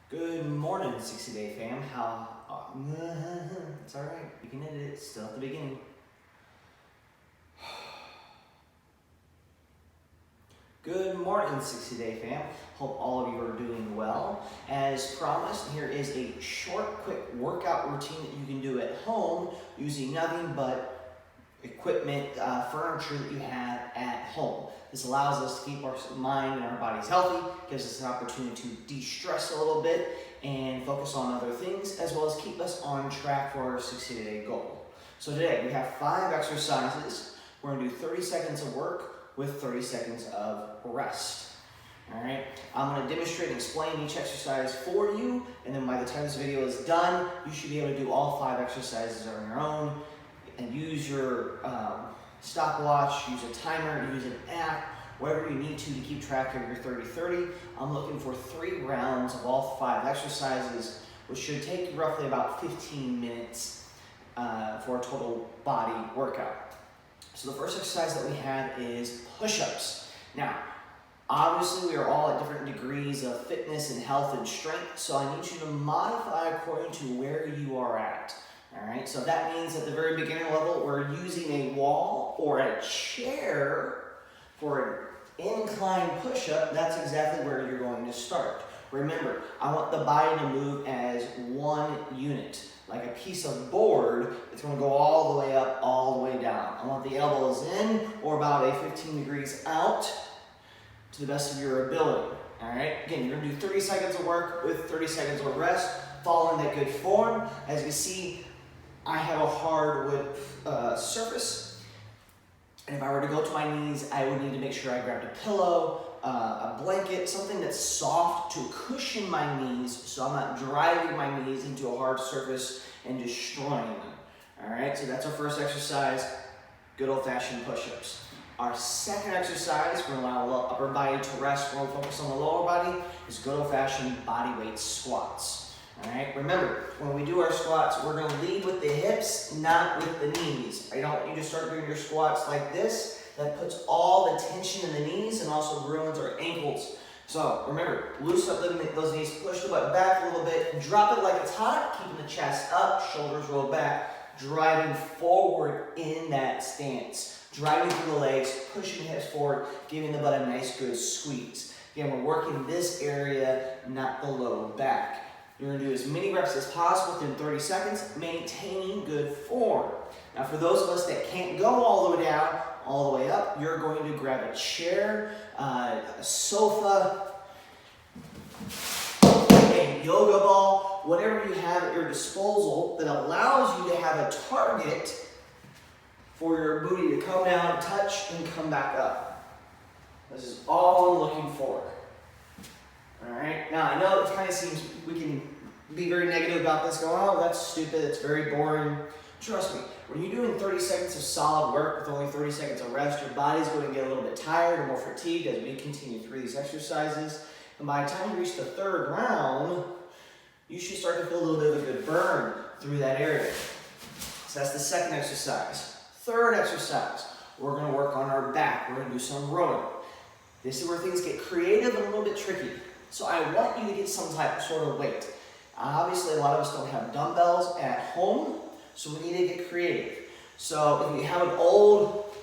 Good morning, 60 Day fam. It's alright, you can edit it, still at the beginning. Good morning, 60 Day fam. Hope all of you are doing well. As promised, here is a short, quick workout routine that you can do at home using nothing but equipment, furniture that you have at home. This allows us to keep our mind and our bodies healthy, gives us an opportunity to de-stress a little bit and focus on other things, as well as keep us on track for our 60-day goal. So today we have 5 exercises. We're going to do 30 seconds of work with 30 seconds of rest. All right, I'm going to demonstrate and explain each exercise for you, and then by the time this video is done, you should be able to do all 5 exercises on your own and use your stopwatch, use a timer, use an app, whatever you need to keep track of your 30-30. I'm looking for 3 rounds of all 5 exercises, which should take roughly about 15 minutes for a total body workout. So the first exercise that we have is push-ups. Now, obviously we are all at different degrees of fitness and health and strength, so I need you to modify according to where you are at. All right, so that means at the very beginner level, we're using a wall or a chair for an incline push-up. That's exactly where you're going to start. Remember, I want the body to move as one unit. Like a piece of board, it's going to go all the way up, all the way down. I want the elbows in or about a 15 degrees out to the best of your ability. All right, again, you're going to do 30 seconds of work with 30 seconds of rest, following that good form. As you see, I have a hardwood surface, and if I were to go to my knees, I would need to make sure I grabbed a pillow, a blanket, something that's soft to cushion my knees so I'm not driving my knees into a hard surface and destroying them. All right, so that's our first exercise, good old-fashioned push-ups. Our second exercise, we're going to allow the upper body to rest, we're going to focus on the lower body, is good old-fashioned body weight squats. All right, remember, when we do our squats, we're going to lead with the hips, not with the knees. I don't want you to start doing your squats like this. That puts all the tension in the knees and also ruins our ankles. So remember, loosen up those knees, push the butt back a little bit, drop it like it's hot, keeping the chest up, shoulders rolled back, driving forward in that stance. Driving through the legs, pushing the hips forward, giving the butt a nice good squeeze. Again, we're working this area, not the low back. You're going to do as many reps as possible within 30 seconds, maintaining good form. Now, for those of us that can't go all the way down, all the way up, you're going to grab a chair, a sofa, a yoga ball, whatever you have at your disposal that allows you to have a target for your booty to come down, touch, and come back up. This is all I'm looking for. All right, now I know it kind of seems we can be very negative about this, going, oh, that's stupid, it's very boring. Trust me, when you're doing 30 seconds of solid work with only 30 seconds of rest, your body's going to get a little bit tired or more fatigued as we continue through these exercises. And by the time you reach the 3rd round, you should start to feel a little bit of a good burn through that area. So that's the second exercise. Third exercise, we're going to work on our back. We're going to do some rowing. This is where things get creative and a little bit tricky. So I want you to get some type of sort of weight. Obviously, a lot of us don't have dumbbells at home, so we need to get creative. So if you have an old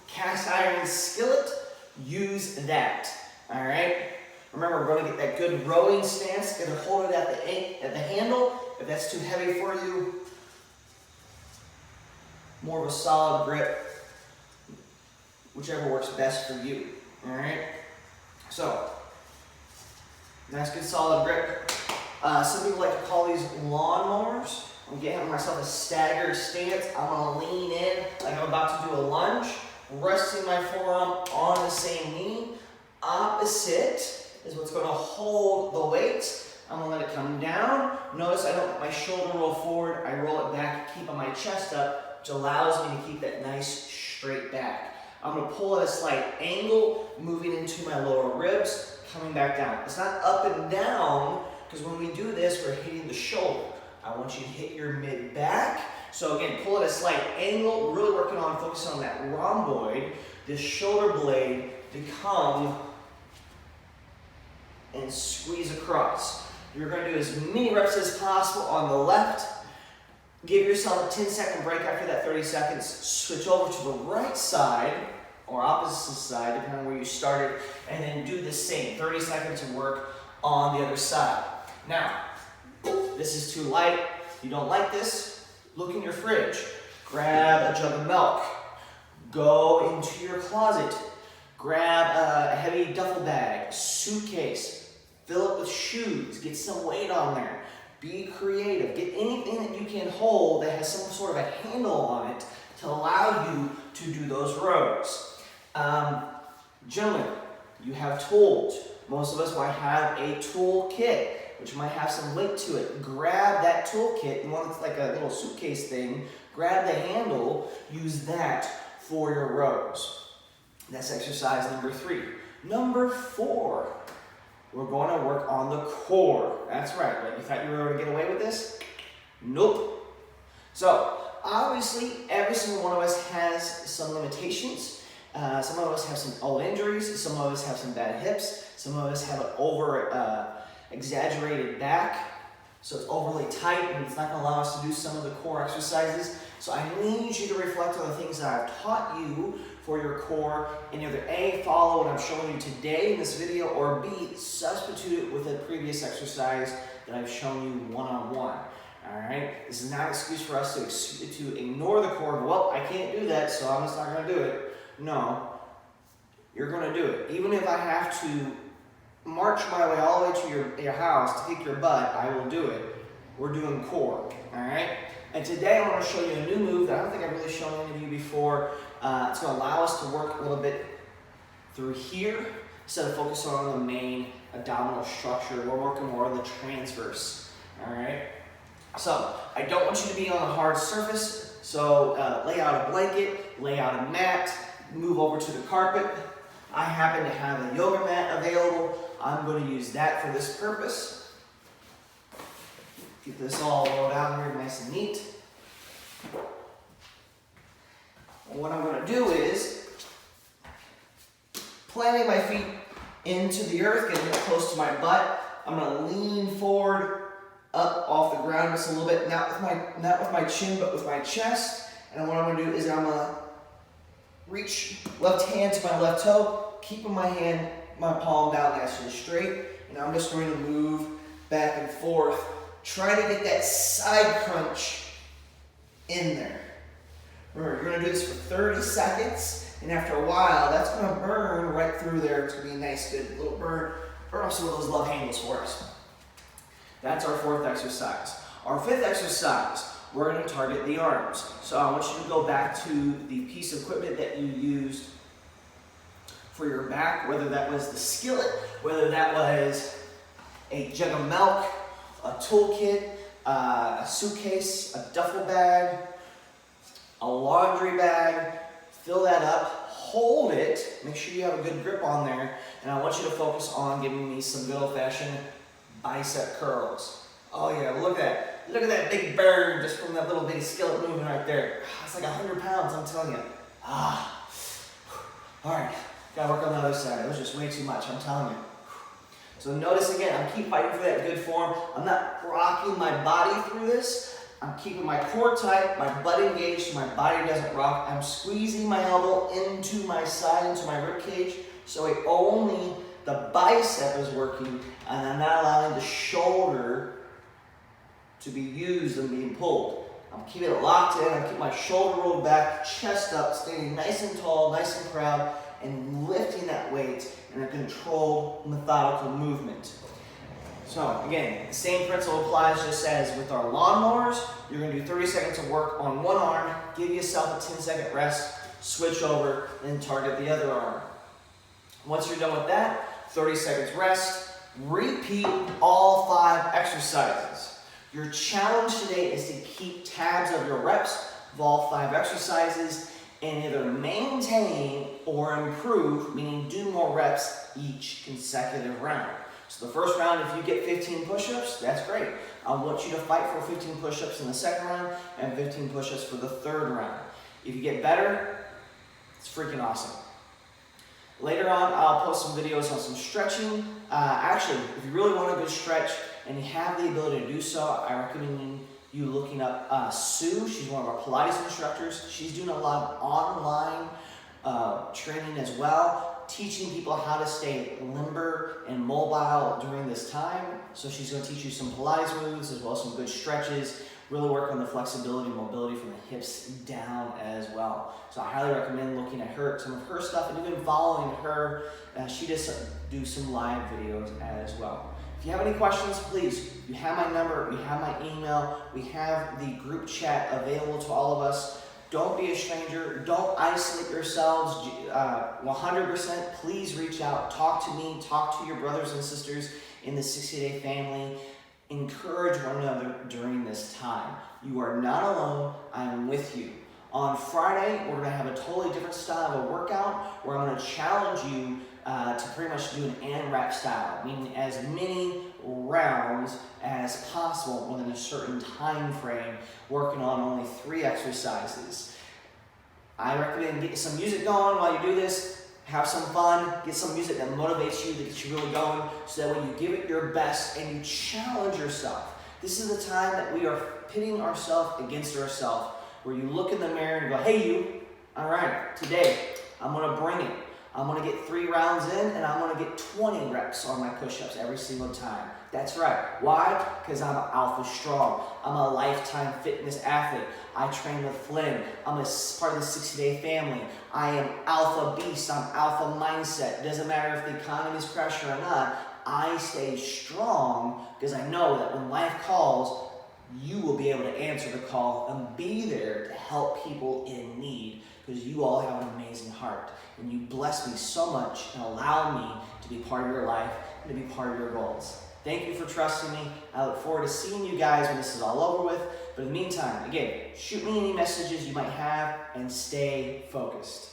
cast iron skillet, use that. All right? Remember, we're going to get that good rowing stance. Either hold it at the handle. If that's too heavy for you, more of a solid grip, whichever works best for you. All right? So, nice good solid grip. Some people like to call these lawnmowers. I'm getting myself a staggered stance. I'm going to lean in like I'm about to do a lunge, resting my forearm on the same knee. Opposite is what's going to hold the weight. I'm going to let it come down. Notice I don't let my shoulder roll forward. I roll it back, keep my chest up, which allows me to keep that nice straight back. I'm going to pull at a slight angle, moving into my lower ribs, coming back down. It's not up and down, because when we do this, we're hitting the shoulder. I want you to hit your mid-back. So again, pull at a slight angle, really working on focusing on that rhomboid, this shoulder blade to come and squeeze across. You're going to do as many reps as possible on the left. Give yourself a 10-second break after that 30 seconds. Switch over to the right side or opposite side, depending on where you started, and then do the same. 30 seconds of work on the other side. Now, this is too light. If you don't like this, look in your fridge. Grab a jug of milk. Go into your closet. Grab a heavy duffel bag, suitcase. Fill it with shoes. Get some weight on there. Be creative. Get anything that you can hold that has some sort of a handle on it to allow you to do those rows. Gentlemen, you have tools. Most of us might have a tool kit, which might have some weight to it. Grab that tool kit, the one that's like a little suitcase thing. Grab the handle. Use that for your rows. That's exercise number 3. Number 4. We're going to work on the core. That's right. You thought you were going to get away with this? Nope. So, obviously, every single one of us has some limitations. Some of us have some old injuries. Some of us have some bad hips. Some of us have an exaggerated back. So it's overly tight and it's not going to allow us to do some of the core exercises. So I need you to reflect on the things that I've taught you for your core and either A, follow what I'm showing you today in this video, or B, substitute it with a previous exercise that I've shown you one-on-one. All right? This is not an excuse for us to ignore the core. Well, I can't do that, so I'm just not going to do it. No, you're going to do it. Even if I have to march my way all the way to your house to kick your butt, I will do it. We're doing core, all right? And today I want to show you a new move that I don't think I've really shown any of you before. It's going to allow us to work a little bit through here instead of focusing on the main abdominal structure. We're working more on the transverse, all right? So I don't want you to be on a hard surface, so lay out a blanket, lay out a mat, move over to the carpet. I happen to have a yoga mat available. I'm going to use that for this purpose. Get this all rolled out here nice and neat. And what I'm going to do is, planting my feet into the earth, getting it close to my butt, I'm going to lean forward, up off the ground just a little bit, not with my chin, but with my chest. And what I'm going to do is I'm going to reach left hand to my left toe, keeping my palm down nice and straight, and I'm just going to move back and forth, trying to get that side crunch in there. Remember, you're going to do this for 30 seconds, and after a while, that's going to burn right through there. It's going to be a nice, good little burn off some of those love handles for us. That's our 4th exercise. Our 5th exercise, we're going to target the arms. So I want you to go back to the piece of equipment that you used for your back, whether that was the skillet, whether that was a jug of milk, a toolkit, a suitcase, a duffel bag, a laundry bag. Fill that up, hold it, make sure you have a good grip on there, and I want you to focus on giving me some good old-fashioned bicep curls. Oh yeah, look at that. Look at that big burn just from that little bitty skillet moving right there. It's like 100 pounds, I'm telling you. All right, gotta work on the other side. It was just way too much, I'm telling you. So notice again, I'm keep fighting for that good form. I'm not rocking my body through this. I'm keeping my core tight, my butt engaged, so my body doesn't rock. I'm squeezing my elbow into my side, into my rib cage, so only the bicep is working, and I'm not allowing the shoulder to be used and being pulled. I'm keeping it locked in. I'm keeping my shoulder rolled back, chest up, standing nice and tall, nice and proud, and lifting that weight in a controlled, methodical movement. So again, the same principle applies just as with our lawnmowers. You're going to do 30 seconds of work on one arm, give yourself a 10-second rest, switch over, and target the other arm. Once you're done with that, 30 seconds rest, repeat all 5 exercises. Your challenge today is to keep tabs of your reps of all 5 exercises and either maintain or improve, meaning do more reps each consecutive round. So the first round, if you get 15 push-ups, that's great. I want you to fight for 15 push-ups in the second round and 15 push-ups for the third round. If you get better, it's freaking awesome. Later on, I'll post some videos on some stretching. Actually, if you really want a good stretch and you have the ability to do so, I recommend you looking up Sue. She's one of our Pilates instructors. She's doing a lot of online training as well, teaching people how to stay limber and mobile during this time. So she's going to teach you some Pilates moves as well as some good stretches, really work on the flexibility and mobility from the hips down as well. So I highly recommend looking at some of her stuff, and even following her. She does do some live videos as well. If you have any questions, please, you have my number, you have my email, we have the group chat available to all of us. Don't be a stranger. Don't isolate yourselves. 100%, please reach out. Talk to me. Talk to your brothers and sisters in the 60-day family. Encourage one another during this time. You are not alone. I am with you. On Friday, we're going to have a totally different style of a workout where I'm going to challenge you to pretty much do an ANRAP style, meaning as many rounds as possible within a certain time frame, working on only 3 exercises. I recommend getting some music going while you do this. Have some fun. Get some music that motivates you, that gets you really going, so that when you give it your best and you challenge yourself. This is the time that we are pitting ourselves against ourselves, where you look in the mirror and go, hey you, all right, today I'm going to bring it. I'm going to get 3 rounds in, and I'm going to get 20 reps on my push-ups every single time. That's right. Why? Because I'm alpha strong. I'm a lifetime fitness athlete. I train with Flynn. I'm a part of the 60-day family. I am alpha beast. I'm alpha mindset. Doesn't matter if the economy is crashing or not. I stay strong because I know that when life calls, you will be able to answer the call and be there to help people in need, because you all have an amazing heart. And you bless me so much and allow me to be part of your life and to be part of your goals. Thank you for trusting me. I look forward to seeing you guys when this is all over with. But in the meantime, again, shoot me any messages you might have and stay focused.